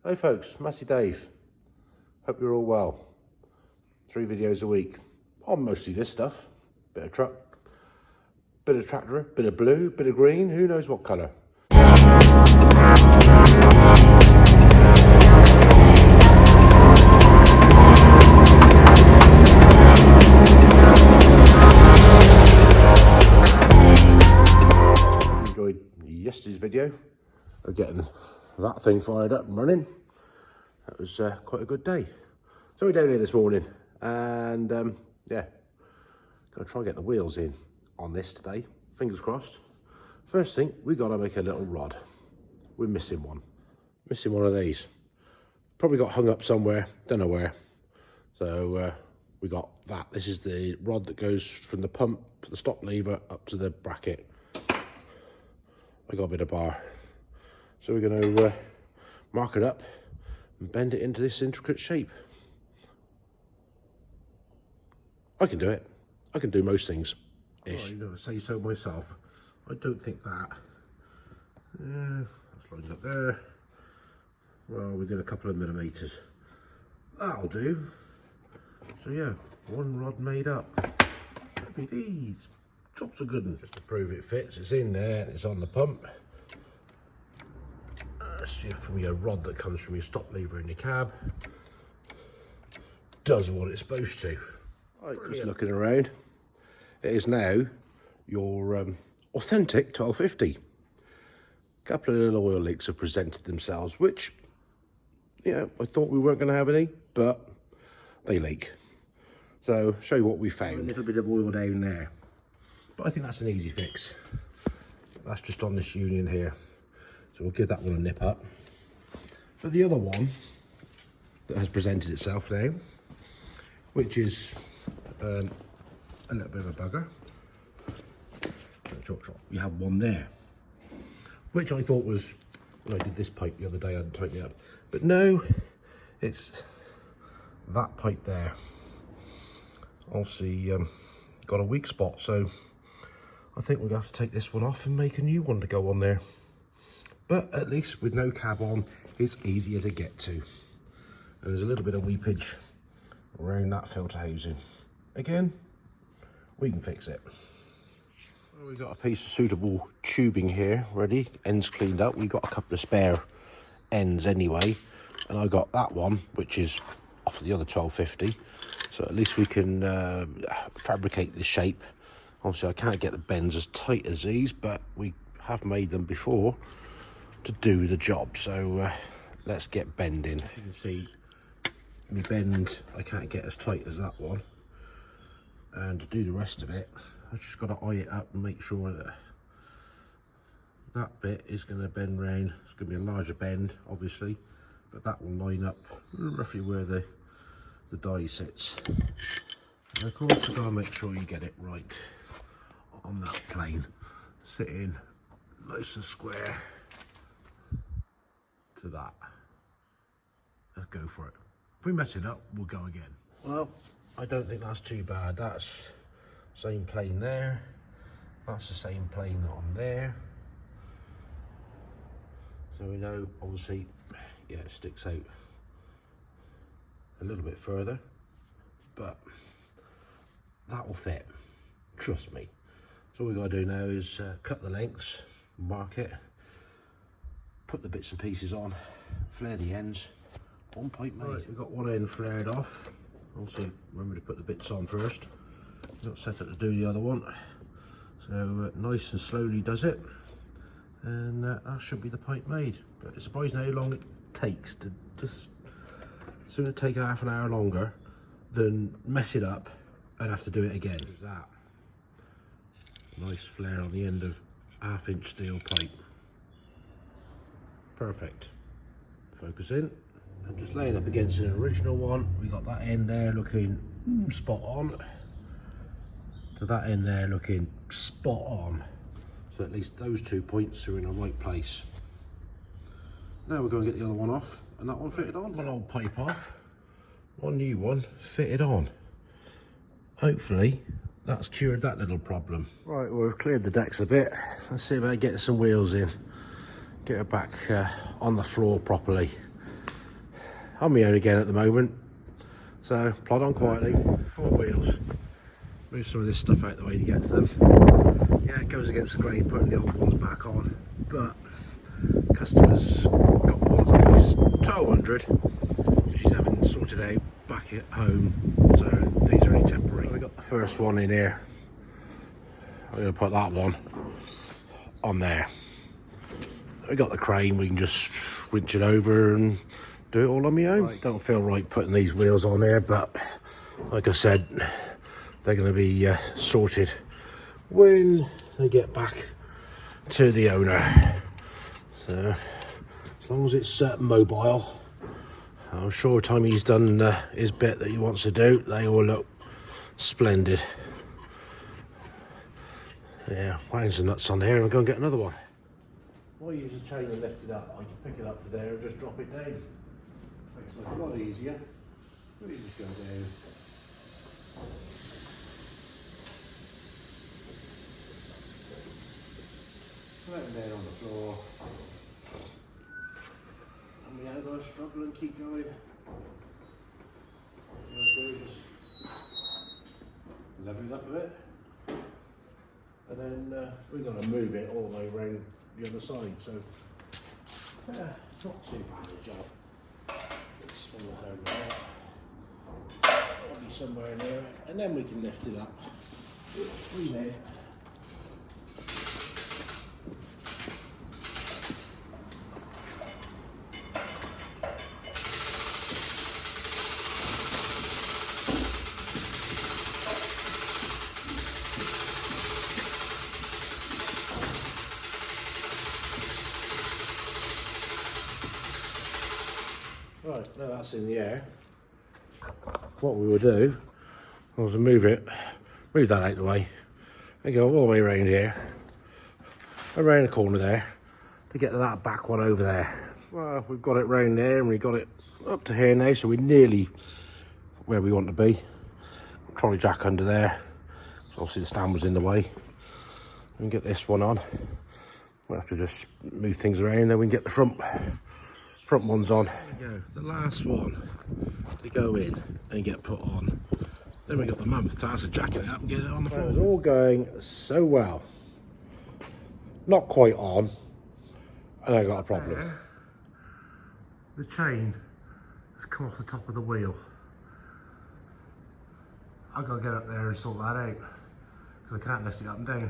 Hey folks, Massey Dave. Hope you're all well. 3 videos a week on mostly this stuff. Bit of truck, bit of tractor, bit of blue, bit of green, who knows what colour. Enjoyed yesterday's video of getting that thing fired up and running. That was quite a good day. So we're down here this morning and yeah, gonna try and get the wheels in on this today, fingers crossed. First thing, we gotta make a little rod. We're missing one of these. Probably got hung up somewhere, don't know where. So we got that. This is the rod that goes from the pump, the stop lever up to the bracket. I got a bit of bar. So we're gonna mark it up and bend it into this intricate shape. I can do it. I can do most things. Ish. Oh, you never say so myself. I don't think that. That's lined up there. Well, within a couple of millimetres. That'll do. So yeah, one rod made up. Happy days. Job's a good one. Just to prove it fits, it's in there and it's on the pump. That's from your rod that comes from your stop lever in your cab. Does what it's supposed to. Right, just looking around. It is now your authentic 1250. A couple of little oil leaks have presented themselves, which, you know, I thought we weren't going to have any, but they leak. So, show you what we found. A little bit of oil down there. But I think that's an easy fix. That's just on this union here. So we'll give that one a nip up. But the other one that has presented itself now, which is a little bit of a bugger. We have one there, which I thought was, when I did this pipe the other day, I'd tighten it up. But no, it's that pipe there. Obviously got a weak spot, so I think we're going to have to take this one off and make a new one to go on there. But at least with no cab on, it's easier to get to. And there's a little bit of weepage around that filter housing. Again, we can fix it. Well, we've got a piece of suitable tubing here ready, ends cleaned up. We've got a couple of spare ends anyway. And I got that one, which is off the other 1250. So at least we can fabricate the shape. Obviously I can't get the bends as tight as these, but we have made them before to do the job. So let's get bending. As you can see, my bend I can't get as tight as that one. And to do the rest of it, I've just got to eye it up and make sure that that bit is going to bend round. It's going to be a larger bend, obviously, but that will line up roughly where the die sits. And of course, you've got to make sure you get it right on that plane, sitting nice and square to that. Let's go for it. If we mess it up, we'll go again. Well, I don't think that's too bad. That's same plane there. That's the same plane on there. So we know, obviously, yeah, it sticks out a little bit further, but that will fit. Trust me. So all we got to do now is cut the lengths, mark it, put the bits and pieces on, flare the ends. One pipe made. Right, we've got one end flared off. Also remember to put the bits on first. Not set up to do the other one. So nice and slowly does it. And that should be the pipe made. But it's surprising how long it takes to just sooner take half an hour longer than mess it up and have to do it again. There's that. Nice flare on the end of 1/2 inch steel pipe. Perfect. Focus in. I'm just laying up against an original one. We got that end there looking spot on. To that end there looking spot on. So at least those 2 points are in the right place. Now we're going to get the other one off, and that one fitted on. One old pipe off, one new one fitted on. Hopefully that's cured that little problem. Right, well, we've cleared the decks a bit. Let's see about getting some wheels in. Get her back on the floor properly. on my own again at the moment, so plod on quietly. 4 wheels. Move some of this stuff out the way to get to them. Yeah, it goes against the grain putting the old ones back on, but customers got the ones that was 1200, which she's having sorted out back at home, so these are only temporary. We got the first one in here. I'm going to put that one on there. We got the crane, we can just winch it over and do it all on my own. Right. Don't feel right putting these wheels on there, but like I said, they're going to be sorted when they get back to the owner. So as long as it's mobile, I'm sure Tommy's done his bit that he wants to do. They all look splendid. Yeah, wires and nuts on here, and I'll go and get another one. If I use a chain and lift it up, I can pick it up from there and just drop it down. Makes life a lot easier. We just go down. Let them down on the floor. And we ain't going to struggle and keep going. What I'm going to do is just level it up a bit. And then we're going to move it all the way around the other side. So, not too bad a job. Let's swing that over there. It'll be somewhere in there. And then we can lift it up. Remade. Right, now that's in the air, what we will do is move that out of the way, and go all the way around here, around the corner there, to get to that back one over there. Well, we've got it round there, and we've got it up to here now, so we're nearly where we want to be. Trolley jack under there, so obviously the stand was in the way. We can get this one on. We'll have to just move things around, then we can get the front ones on. There we go, the last one to go in and get put on. Then we got the mammoth task of jacking it up and get it on the floor. It's all going so well. Not quite on, and I got a problem. The chain has come off the top of the wheel. I've got to get up there and sort that out, because I can't lift it up and down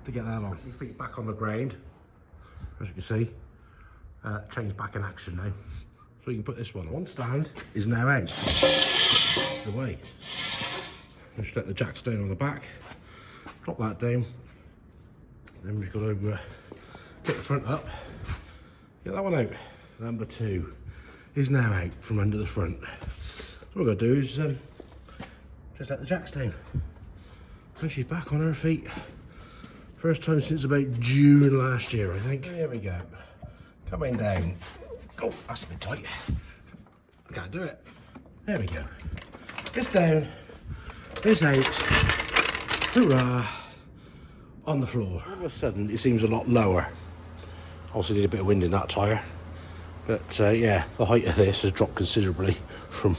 to get that on. Your feet back on the ground, as you can see. Chain's back in action now, so you can put this one on. One stand is now out the way. Just let the jacks down on the back, drop that down, then we've got to get the front up, get that one out. Number 2 is now out from under the front. So what we're going to do is just let the jacks down, and she's back on her feet. First time since about June last year, I think. Here we go. Coming down. Oh, that's a bit tight. I can't do it. There we go. It's down. It's out. Hoorah. On the floor. All of a sudden, it seems a lot lower. Also need a bit of wind in that tyre. But yeah, the height of this has dropped considerably from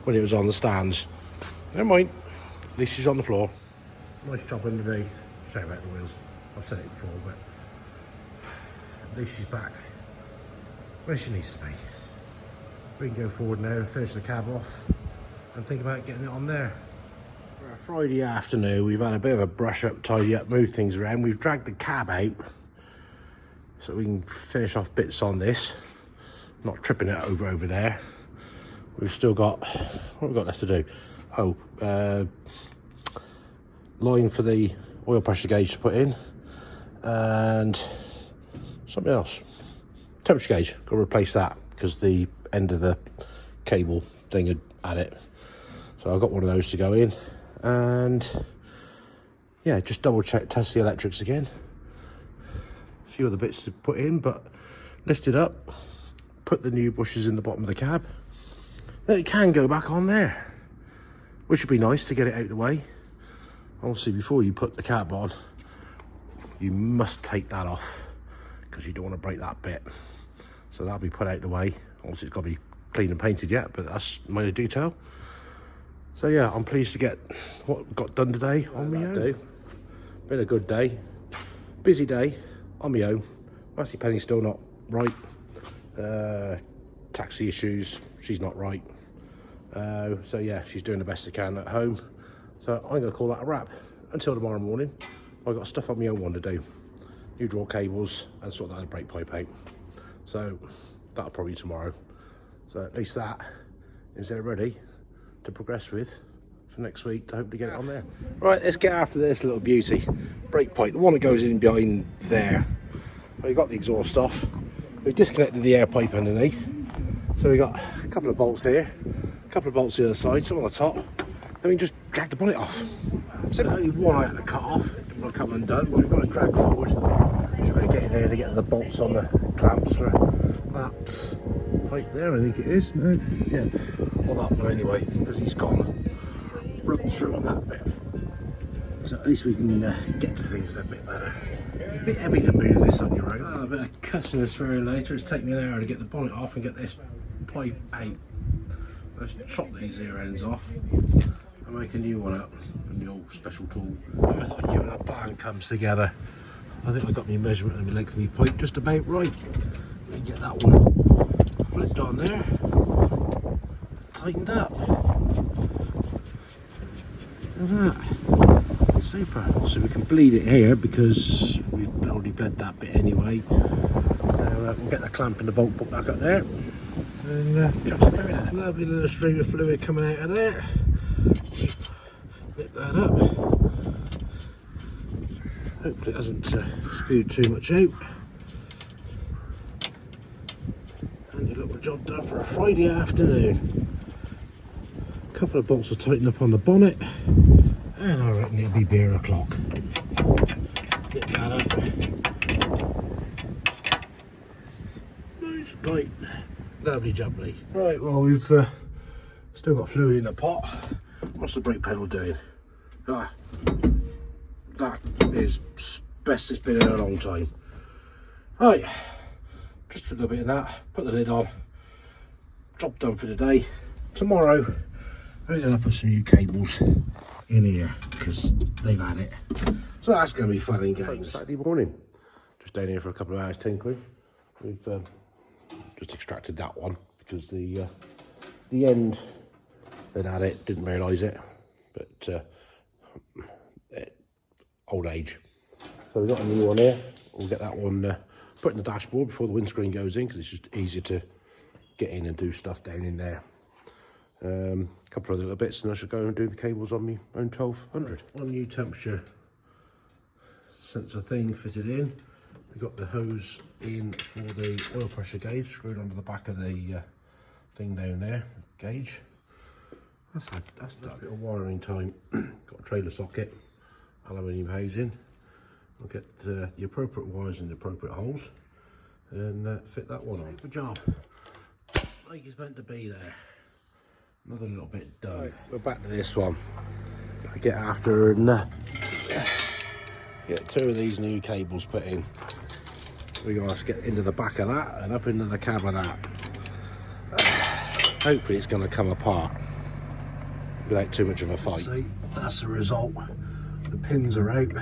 when it was on the stands. Never mind. At least she's on the floor. Nice job underneath. Sorry about the wheels. I've said it before, but at least she's back where she needs to be. We can go forward now and finish the cab off and think about getting it on there. For a Friday afternoon, we've had a bit of a brush up, tidy up, move things around. We've dragged the cab out so we can finish off bits on this, not tripping it over there. We've still got, what have we got left to do? Oh, line for the oil pressure gauge to put in, and something else. Temperature gauge, got to replace that because the end of the cable thing had it. So I've got one of those to go in, and yeah, just double check, test the electrics again. A few other bits to put in, but lift it up, put the new bushes in the bottom of the cab, then it can go back on there, which would be nice to get it out of the way. Obviously, before you put the cab on, you must take that off because you don't want to break that bit. So that'll be put out the way. Obviously it's got to be cleaned and painted yet, but that's minor detail. So yeah, I'm pleased to get what got done today on my own. Been a good day, busy day on my own. Massey Penny's still not right. Taxi issues, she's not right. So yeah, she's doing the best she can at home. So I'm going to call that a wrap until tomorrow morning. I've got stuff on my own one to do. New draw cables and sort that brake pipe out. So that'll probably be tomorrow. So at least that is there ready to progress with for next week to hopefully get it on there. Right, let's get after this little beauty. Brake pipe, the one that goes in behind there. We've got the exhaust off. We've disconnected the air pipe underneath. So we've got a couple of bolts here, a couple of bolts the other side, some on the top. Then we can just drag the bonnet off. So only one I had to cut off when I come undone, but we've got to drag forward. Should we get in there to get the bolts on the clamps for that pipe there, I think it is. No, yeah, or that one anyway, because he's gone rubbed through on that bit. So at least we can get to things a bit better. It's a bit heavy to move this on your own. A bit of cutting this very later. It's taken me an hour to get the bonnet off and get this pipe out. Let's chop these here ends off and make a new one up with the old special tool. I thought when a band comes together, I think I got my measurement and my length of my pipe just about right. We can get that one flipped on there, tightened up. Look at that, super. So we can bleed it here because we've already bled that bit anyway. So we'll get the clamp and the bolt put back up there and chuck some fluid in it. Lovely little stream of fluid coming out of there. Nip that up. Hopefully it hasn't spewed too much out. And a little job done for a Friday afternoon. A couple of bolts to tighten up on the bonnet, and I reckon it'll be beer o'clock. Nip that up. Nice tight, lovely jubbly. Right, well we've still got fluid in the pot. What's the brake pedal doing? That is best it's been in a long time. Right, just a little bit of that, put the lid on, job done for the day. Tomorrow we're going to put some new cables in here because they've had it. So that's going to be fun and games. Saturday morning, just down here for a couple of hours tinkering. We've just extracted that one because the end that had it didn't realise it, but old age. So we've got a new one here. We'll get that one put in the dashboard before the windscreen goes in because it's just easier to get in and do stuff down in there. A couple of little bits and I should go and do the cables on my own 1200. One new temperature sensor thing fitted in. We've got the hose in for the oil pressure gauge screwed onto the back of the thing down there, gauge. That's that bit of wiring time. Got a trailer socket, aluminium housing. We'll get the appropriate wires in the appropriate holes and fit that one on. Good job. Like it's meant to be there. Another little bit done. Right, we're back to this one. Gotta get after and get two of these new cables put in. We're going to get into the back of that and up into the cab of that. Hopefully it's going to come apart without too much of a fight. See, that's the result. The pins are out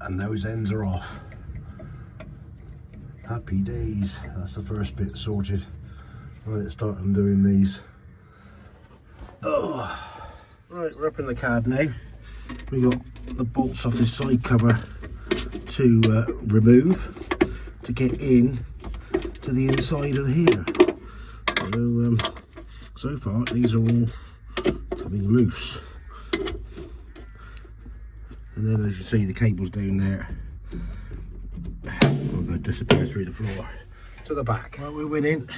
and those ends are off. Happy days. That's the first bit sorted. Right, let's start undoing these. Oh. Right, we're up in the cab now. We got the bolts off this side cover to remove to get in to the inside of here. So far these are all coming loose. And then as you see the cables down there will go disappear through the floor to the back. Right, we're winning.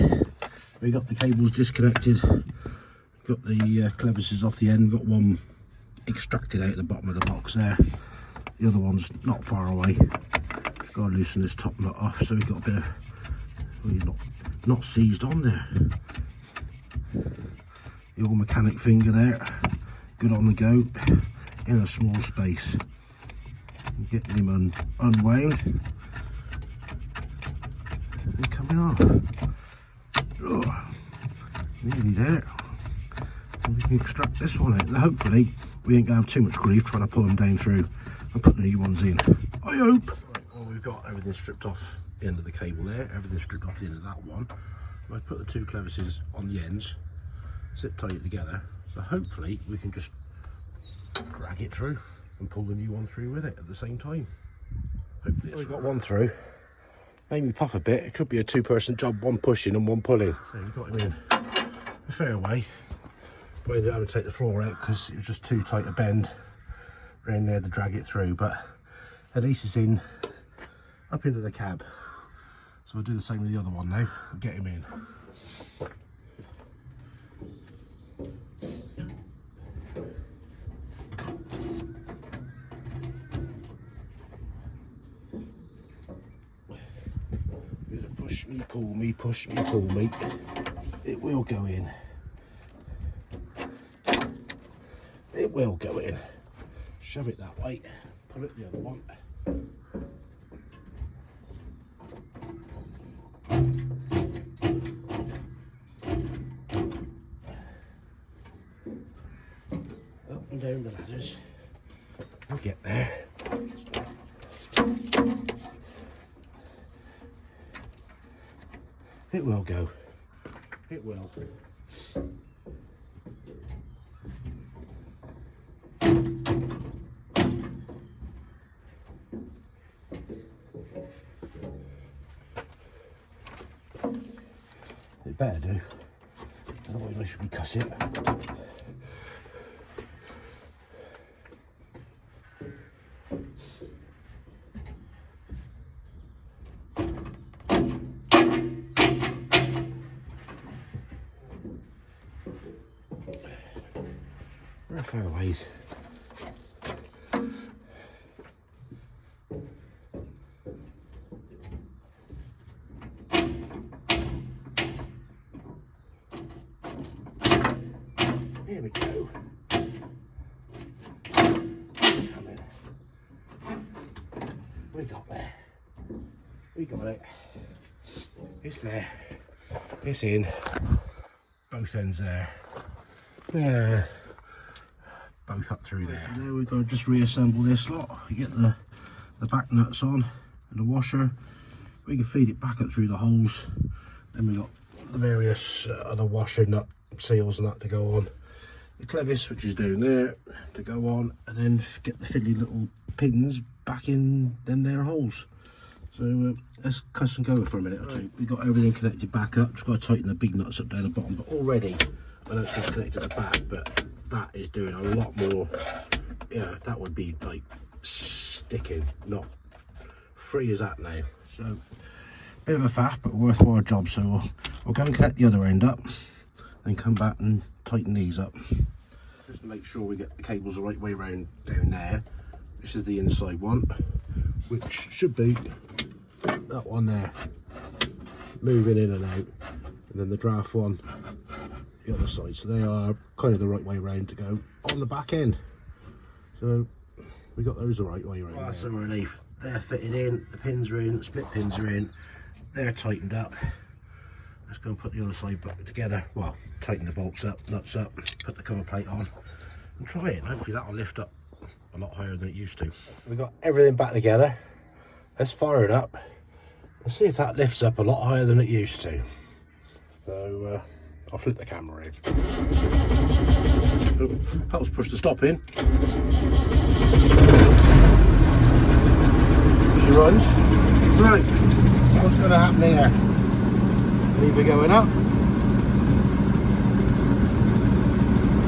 We got the cables disconnected. Got the clevises off the end, got one extracted out at the bottom of the box there. The other one's not far away. Got to loosen this top nut off so we've got a bit of, well, not seized on there. The old mechanic finger there, good on the go, in a small space. Get them unwound and come jumping off. Oh, nearly there. And we can extract this one out. And hopefully we ain't going to have too much grief trying to pull them down through and put the new ones in. I hope. Right, well, we've got everything stripped off the end of the cable there. Everything stripped off the end of that one. I've put the two clevises on the ends, zip tie it together. So hopefully we can just drag it through and pull the new one through with it at the same time. Hopefully we've got one through. Made me puff a bit. It could be a two-person job, one pushing and one pulling. So we've got him in a fair way. But I ended up having to take the floor out because it was just too tight a bend around there to drag it through. But at least it's in up into the cab. So we'll do the same with the other one now and get him in. Push me, pull me, push me, pull me. It will go in. It will go in. Shove it that way. Pull it the other one. Up and down the ladders. We'll get there. It will go. It will. It better do. Otherwise I should be cussing. Rough airways. Here we go. Come in. We got there. We got it. It's there. It's in. Both ends there. Yeah. Both up through there. Now we've got to just reassemble this lot. You get the back nuts on and the washer. We can feed it back up through the holes. Then we got the various other washer nut seals and that to go on. The clevis, which is down there, to go on, and then get the fiddly little pins back in them there holes. So let's cuss and go for a minute or two. We've got everything connected back up. Just got to tighten the big nuts up down the bottom. But already, I know it's just connected at the back, but that is doing a lot more. Yeah, that would be like sticking, not free as that now. So bit of a faff, but a worthwhile job. So we'll go and connect the other end up, then come back and tighten these up. Just to make sure we get the cables the right way around down there. This is the inside one, which should be that one there, moving in and out, and then the draft one the other side. So they are kind of the right way around to go on the back end. So we got those the right way around. That's a relief. They're fitted in, the pins are in, the split pins are in, they're tightened up. Let's go and put the other side back together. Well, tighten the bolts up, nuts up, put the cover plate on and try it. Hopefully that'll lift up a lot higher than it used to. We've got everything back together. Let's fire it up. Let's see if that lifts up a lot higher than it used to. So I'll flip the camera in. Helps push the stop in. She runs. Right, what's going to happen here? Lever going up.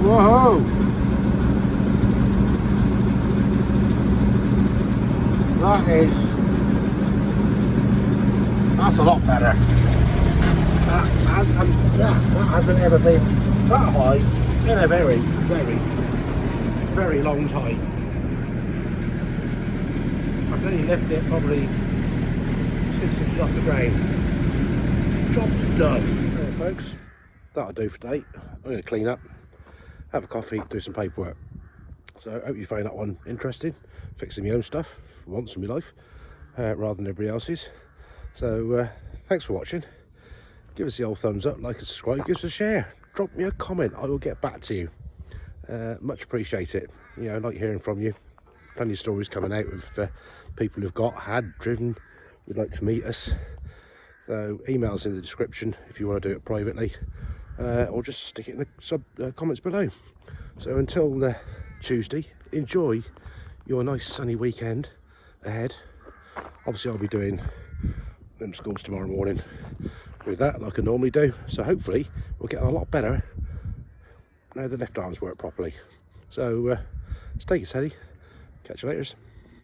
Whoa! That's a lot better. That hasn't ever been that high in a very, very, very long time. I can only lift it probably 6 inches off the ground. Job's done. Right, folks, that'll do for today. I'm going to clean up, have a coffee, do some paperwork. So I hope you find that one interesting. Fixing my own stuff for once in my life, rather than everybody else's. So thanks for watching. Give us the old thumbs up, like and subscribe, give us a share. Drop me a comment, I will get back to you. Much appreciate it. You know, I like hearing from you. Plenty of stories coming out of people who've had, driven, would like to meet us. So emails in the description if you want to do it privately, or just stick it in the comments below. So until Tuesday, enjoy your nice sunny weekend ahead. Obviously I'll be doing them schools tomorrow morning with that like I normally do, so hopefully we'll get a lot better now the left arms work properly. So stay steady, catch you later.